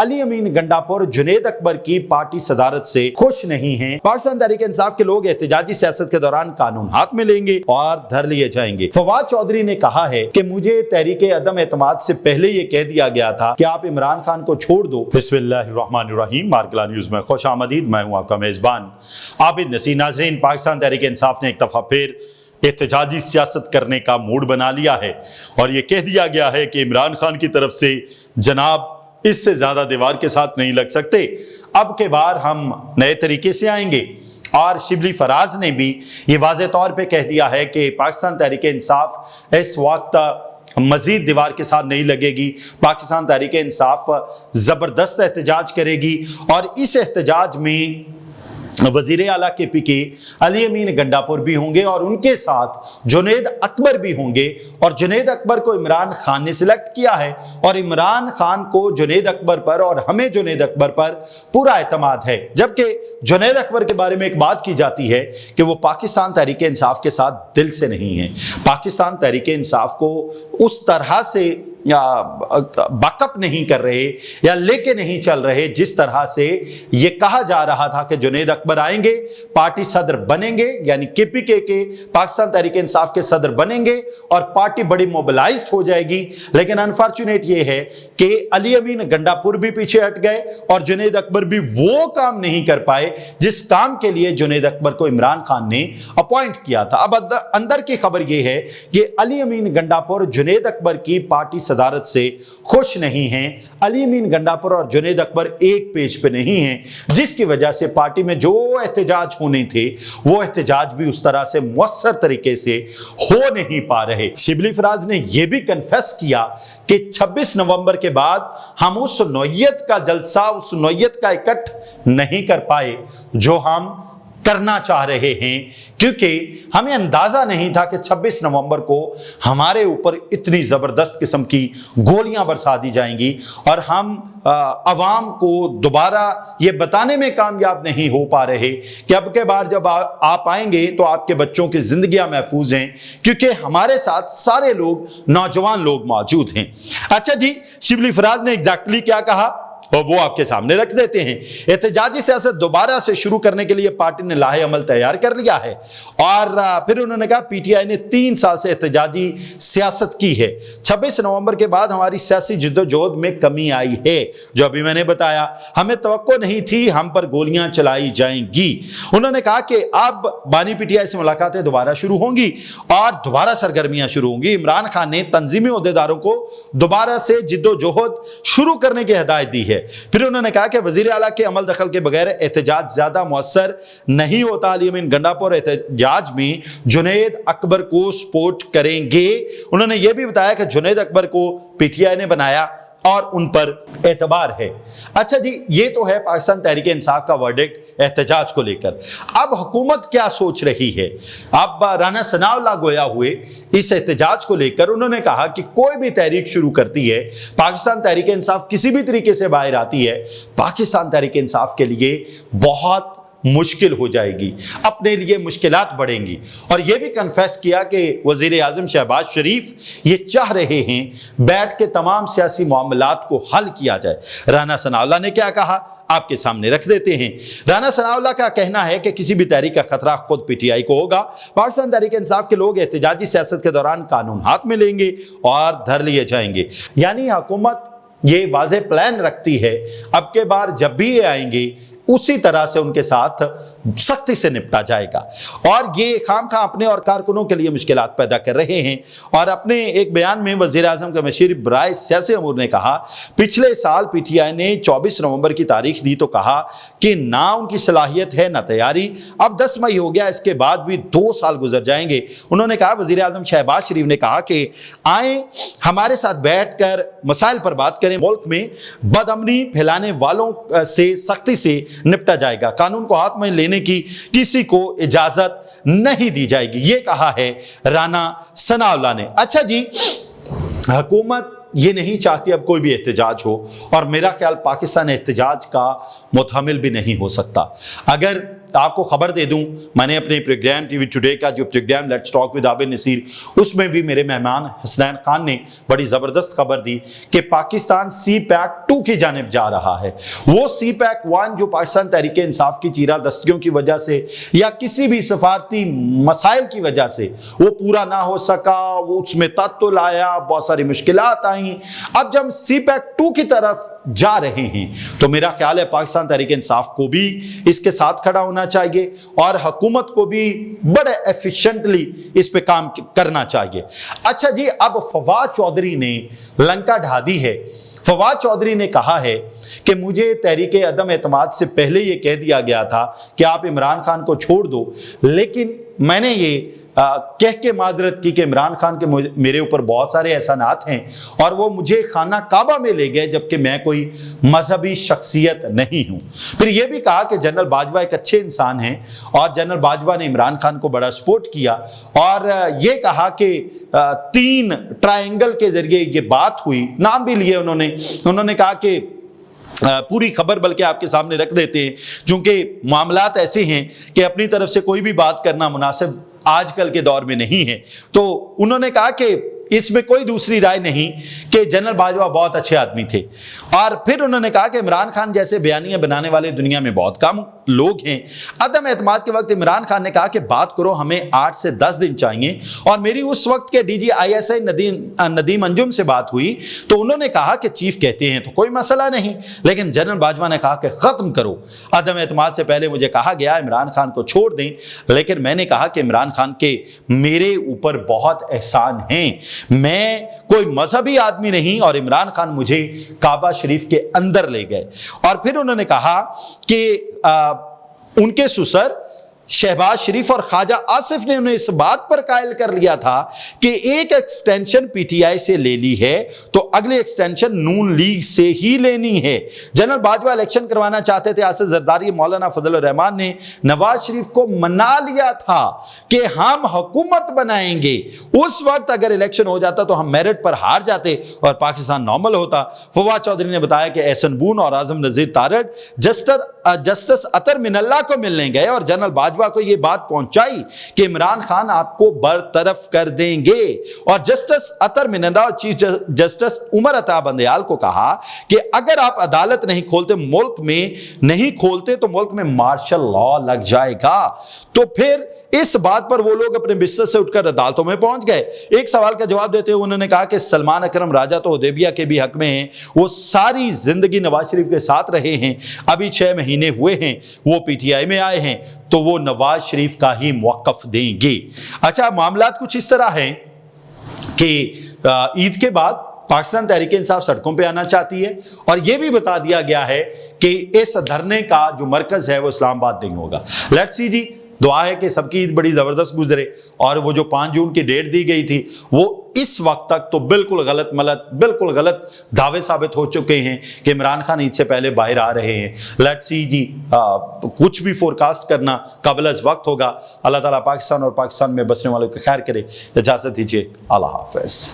अली अमीन गंडापुर जुनैद अकबर की पार्टी सदारत से खुश नहीं हैं। पाकिस्तान तहरीक इंसाफ के लोग एहतजाजी सियासत के दौरान कानून हाथ में लेंगे और धर लिए जाएंगे। फवाद चौधरी ने कहा है कि मुझे तहरीक अदम एतमाद से पहले ये कह दिया गया था कि आप इमरान खान को छोड़ दो। बिस्मिल्लाहिर्रहमानिर्रहीम, मार्कला न्यूज में खुश आमदीद। मैं हूं आपका मेजबान आबिद नसीर। नाज़रीन, पाकिस्तान तहरीक इंसाफ ने एक दफा फिर एहतजाजी सियासत करने का मूड बना लिया है और ये कह दिया गया है कि इमरान खान की तरफ से जनाब इससे ज्यादा दीवार के साथ नहीं लग सकते, अब के बार हम नए तरीके से आएंगे। और शिबली फराज ने भी ये वाज़े तौर पे कह दिया है कि पाकिस्तान तहरीक इंसाफ इस वक्त मजीद दीवार के साथ नहीं लगेगी। पाकिस्तान तहरीक इंसाफ ज़बरदस्त एहतजाज करेगी और इस एहतजाज में वजीर आला KPK अली अमीन गंडापुर भी होंगे और उनके साथ जुनैद अकबर भी होंगे। और जुनैद अकबर को इमरान खान ने सिलेक्ट किया है और इमरान खान को जुनैद अकबर पर और हमें जुनैद अकबर पर पूरा एतमाद है। जबकि जुनैद अकबर के बारे में एक बात की जाती है कि वो पाकिस्तान तहरीक इंसाफ के साथ दिल से नहीं है। पाकिस्तान तहरीक इंसाफ को उस तरह से बैकअप नहीं कर रहे या लेके नहीं चल रहे जिस तरह से ये कहा जा रहा था कि जुनैद अकबर आएंगे, पार्टी सदर बनेंगे, यानी KPK के पाकिस्तान तहरीक इंसाफ के सदर बनेंगे और पार्टी बड़ी मोबिलाइज्ड हो जाएगी। लेकिन अनफॉर्चुनेट ये है कि अली अमीन गंडापुर भी पीछे हट गए और जुनैद अकबर भी वो काम नहीं कर पाए जिस काम के लिए जुनैद अकबर को इमरान खान ने अपॉइंट किया था। अब अंदर की खबर यह है कि अली अमीन गंडापुर जुनैद अकबर की पार्टी सदारत से खुश नहीं हैं। अली अमीन गंडापुर और जुनैद अकबर एक पेज पे नहीं हैं, जिसकी वजह से पार्टी में जो एहतजाज होने थे वो एहतजाज भी उस तरह से मुअस्सर तरीके से हो नहीं पा रहे। शिबली फराज ने यह भी कन्फेस किया कि 26 नवंबर के बाद हम उस नौयत का जलसा, उस नौयत का इकट्ठ नहीं कर पाए जो हम करना चाह रहे हैं, क्योंकि हमें अंदाजा नहीं था कि 26 नवंबर को हमारे ऊपर इतनी जबरदस्त किस्म की गोलियां बरसा दी जाएंगी और हम अवाम को दोबारा ये बताने में कामयाब नहीं हो पा रहे कि अब के बार जब आप आएंगे तो आपके बच्चों की जिंदगियां महफूज हैं, क्योंकि हमारे साथ सारे लोग नौजवान लोग मौजूद हैं। अच्छा जी, शिबली फराज ने एग्जैक्टली क्या कहा और वो आपके सामने रख देते हैं। एहतजाजी सियासत दोबारा से शुरू करने के लिए पार्टी ने लाहे अमल तैयार कर लिया है और फिर उन्होंने कहा PTI ने 3 साल से एहतजाजी सियासत की है। 26 नवंबर के बाद हमारी सियासी जिद्दोजहद में कमी आई है, जो अभी मैंने बताया। हमें तवक्को नहीं थी हम पर गोलियां चलाई जाएंगी। उन्होंने कहा कि अब बानी PTI से मुलाकातें दोबारा शुरू होंगी और दोबारा सरगर्मियां शुरू होंगी। इमरान खान ने तंजीमी ओहदेदारों को दोबारा से जिद्दोजहद शुरू करने की हिदायत दी है। फिर उन्होंने कहा कि वजीर आला के अमल दखल के बगैर एहतजाज ज्यादा मुअस्सर नहीं होता। अली अमीन गंडापुर एहतजाज में जुनैद अकबर को सपोर्ट करेंगे। उन्होंने यह भी बताया कि जुनैद अकबर को PTI ने बनाया और उन पर एतबार है। अच्छा जी, ये तो है पाकिस्तान तहरीक इंसाफ का वर्डिक्ट एहतजाज को लेकर। अब हुकूमत क्या सोच रही है? अब राना सनाउल्लाह गोया हुए इस एहतजाज को लेकर उन्होंने कहा कि कोई भी तहरीक शुरू करती है, पाकिस्तान तहरीक इंसाफ किसी भी तरीके से बाहर आती है, पाकिस्तान तहरीक इंसाफ के लिए बहुत मुश्किल हो जाएगी, अपने लिए मुश्किलात बढ़ेंगी। और यह भी कन्फेस किया कि वजीर आजम शहबाज शरीफ ये चाह रहे हैं बैठ के तमाम सियासी मामलात को हल किया जाए। राना सनाउल्लाह ने क्या कहा आपके सामने रख देते हैं। राना सनाउल्लाह का कहना है कि किसी भी तहरीक का खतरा खुद PTI को होगा। पाकिस्तान तहरीक इंसाफ के लोग एहतजाजी सियासत के दौरान कानून हाथ में लेंगे और धर लिए जाएंगे। यानी हुकूमत ये वाज़ेह प्लान रखती है, अब के बार जब भी ये आएंगे उसी तरह से उनके साथ सख्ती से निपटा जाएगा। और ये खामखा अपने और कारकुनों के लिए मुश्किलात पैदा कर रहे हैं। और अपने एक बयान में वज़ीर आज़म का मशीर बराए सियासी अमूर ने कहा, पिछले साल PTI ने 24 नवंबर की तारीख दी तो कहा कि ना उनकी सलाहियत है ना तैयारी। अब 10 मई हो गया, इसके बाद भी 2 साल गुजर जाएंगे। उन्होंने कहा, वज़ीर आज़म शहबाज शरीफ ने कहा कि आए हमारे साथ बैठ कर मसाइल पर बात करें, मुल्क में बदअमनी फैलाने वालों से सख्ती से निपटा जाएगा, कानून को हाथ में लेने की किसी को इजाजत नहीं दी जाएगी, ये कहा है राना सनाउल्लाह ने। अच्छा जी, हुकूमत ये नहीं चाहती अब कोई भी एहतजाज हो और मेरा ख्याल पाकिस्तान एहतजाज का मुतहमिल भी नहीं हो सकता। अगर आपको खबर दे दूं, मैंने अपने प्रोग्राम टीवी टुडे का जो program let's talk with Abid Naseer, उसमें भी मेरे मेहमान हसनैन खान ने बड़ी ज़बरदस्त खबर दी कि पाकिस्तान सी पैक 2 की जानिब जा रहा है। वो सी पैक 1 जो पाकिस्तान तहरीक इंसाफ की चीरा दस्तियों की वजह से या किसी भी सफारती मसाइल की वजह से वो पूरा ना हो सका, वो उसमें तत्व आया, बहुत सारी मुश्किलात आई। अब जब सी पैक 2 की तरफ जा रहे हैं तो मेरा ख्याल है पाकिस्तान तहरीक इंसाफ को भी इसके साथ खड़ा होना चाहिए और हुकूमत को भी बड़े एफिशिएंटली इस पे काम करना चाहिए। अच्छा जी, अब फवाद चौधरी ने लंका ढा दी है। फवाद चौधरी ने कहा है कि मुझे तहरीक अदम एतमाद से पहले ये कह दिया गया था कि आप इमरान खान को छोड़ दो, लेकिन मैंने ये कह के माजरत की कि इमरान खान के मेरे ऊपर बहुत सारे एहसानात हैं और वो मुझे खाना काबा में ले गए जबकि मैं कोई मजहबी शख्सियत नहीं हूं। फिर यह भी कहा कि जनरल बाजवा एक अच्छे इंसान हैं और जनरल बाजवा ने इमरान खान को बड़ा सपोर्ट किया और ये कहा कि 3 ट्रायंगल के जरिए ये बात हुई, नाम भी लिए उन्होंने कहा कि पूरी खबर बल्कि आपके सामने रख देते हैं, चूंकि मामलात ऐसे हैं कि अपनी तरफ से कोई भी बात करना मुनासिब आजकल के दौर में नहीं है। तो उन्होंने कहा कि इसमें कोई दूसरी राय नहीं कि जनरल बाजवा बहुत अच्छे आदमी थे। और फिर उन्होंने कहा कि इमरान खान जैसे बयानियां बनाने वाले दुनिया में बहुत कम लोग हैं। अदम एतमाद के वक्त इमरान खान ने कहा कि बात करो, हमें 8 से 10 दिन चाहिए। और मेरी उस वक्त के DGISI नदीम अंजुम से बात हुई तो उन्होंने कहा कि चीफ कहते हैं तो कोई मसला नहीं, लेकिन जनरल बाजवा ने कहा कि खत्म करो। अदम एतमाद से पहले मुझे कहा गया इमरान खान को छोड़ दें, लेकिन मैंने कहा कि इमरान खान के मेरे ऊपर बहुत एहसान हैं, मैं कोई मजहबी आदमी नहीं और इमरान खान मुझे काबा शरीफ के अंदर ले गए। और फिर उन्होंने कहा कि उनके सुसर शहबाज शरीफ और ख्वाजा आसिफ ने उन्हें इस बात पर कायल कर लिया था कि एक एक्सटेंशन PTI से ले ली है तो अगली एक्सटेंशन नून लीग से ही लेनी है। जनरल बाजवा इलेक्शन करवाना चाहते थे, आसिफ जरदारी मौलाना फजल रहमान ने नवाज शरीफ को मना लिया था कि हम हुकूमत बनाएंगे। उस वक्त अगर इलेक्शन हो जाता तो हम मेरिट पर हार जाते और पाकिस्तान नॉर्मल होता। फवाद चौधरी ने बताया कि एहसन बून और आजम नजीर तारड़ जस्टिस अतर मिनल्ला को मिलने गए और जनरल बाजवा को यह बात पहुंचाई कि इमरान खान आपको बरतरफ कर देंगे। और जस्टिस अतर मिनल्ला और चीफ जस्टिस उमर अता बंदयाल को कहा कि अगर आप अदालत नहीं खोलते, मुल्क में नहीं खोलते तो मुल्क में मार्शल लॉ लग जाएगा। तो फिर इस बात पर वो लोग अपने बिस्तर से उठकर अदालतों में पहुंच गए। एक सवाल का जवाब देते हुए उन्होंने कहा कि सलमान अकरम राजा तो हुदैबिया के भी हक में हैं, वो सारी जिंदगी नवाज शरीफ के साथ रहे हैं, अभी 6 महीने हुए हैं वो PTI में आए हैं तो वो नवाज शरीफ का ही मुवक्कफ देंगे। अच्छा, मामलात कुछ इस तरह हैं कि ईद के बाद पाकिस्तान तहरीक इंसाफ सड़कों पे आना चाहती है और यह भी बता दिया गया है कि इस धरने का जो मरकज है वो इस्लामाबाद नहीं होगा। लेट्स सी जी, दुआ है कि सबकी ईद बड़ी ज़बरदस्त गुजरे। और वो जो 5 जून की डेट दी गई थी वो इस वक्त तक तो बिल्कुल गलत दावे साबित हो चुके हैं कि इमरान खान ईद से पहले बाहर आ रहे हैं। लेट्स सी जी, कुछ भी फोरकास्ट करना काबिल अज़ वक्त होगा। अल्लाह ताला पाकिस्तान और पाकिस्तान में बसने वालों की खैर करे। इजाज़त दीजिए, अल्लाह हाफ़िज़।